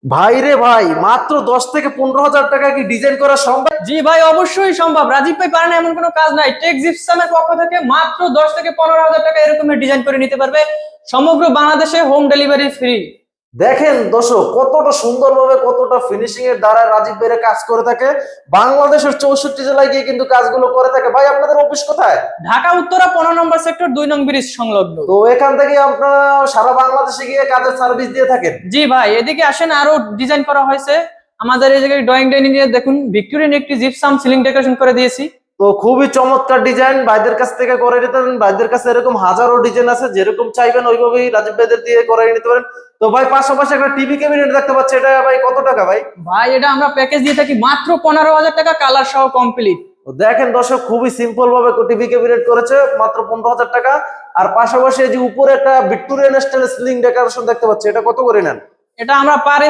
ভাই রে ভাই, মাত্র 10 থেকে 15 হাজার টাকা কি ডিজাইন করা সম্ভব? জি ভাই, অবশ্যই সম্ভব। রাজীব ভাই পারেন এমন কোনো কাজ নাই। টেক জিপসামের পক্ষ থেকে মাত্র 10 থেকে 15 হাজার টাকা এরকমের ডিজাইন করে নিতে পারবে। সমগ্র বাংলাদেশে হোম ডেলিভারি ফ্রি। দেখেন দর্শক, কতটা সুন্দরভাবে কতটা ফিনিশিং এর দ্বারা রাজীব ভাইরা কাজ করে থাকে। বাংলাদেশের 64 জেলায় গিয়ে কিন্তু কাজগুলো করে থাকে। ভাই, আপনাদের অফিস কোথায়? ঢাকা উত্তরা 15 নম্বর সেক্টর 2 নং ব্রিজ সংলগ্ন। তো এখান থেকে আপনারা সারা বাংলাদেশে গিয়ে কাজের সার্ভিস দিয়ে থাকেন? জি ভাই, এদিকে আসেন, আরো ডিজাইন করা হয়েছে আমাদের এই জায়গায়। ড্রয়িং ডাইনিং এ দেখুন, ভিক্টোরিয়ান একটি জিপসাম সিলিং ডেকোরেশন করে দিয়েছি। তো খুবই চমৎকার ডিজাইন, ভাইদের কাছ থেকে করে নিতে পারেন। ভাইদের কাছে এরকম হাজারো ডিজাইন আছে, যেরকম চাইবেন ওইভাবেই রাজীব ভাইদের দিয়ে করে নিতে পারেন। তো ভাই, পাশাপাশি একটা টিভি ক্যাবিনেট দেখতে পাচ্ছি, এটা ভাই কত টাকা ভাই? ভাই, এটা আমরা প্যাকেজ দিয়ে থাকি মাত্র 15,000 টাকা, কালার সহ কমপ্লিট। তো দেখেন দর্শক, খুবই সিম্পল ভাবে টিভি ক্যাবিনেট করেছে মাত্র 15 হাজার টাকা। আর পাশাপাশি এই যে উপরে একটা ভিক্টোরিয়ান স্টাইল সিলিং ডেকোরেশন দেখতে পাচ্ছি, এটা কত করে নেন? এটা আমরা পার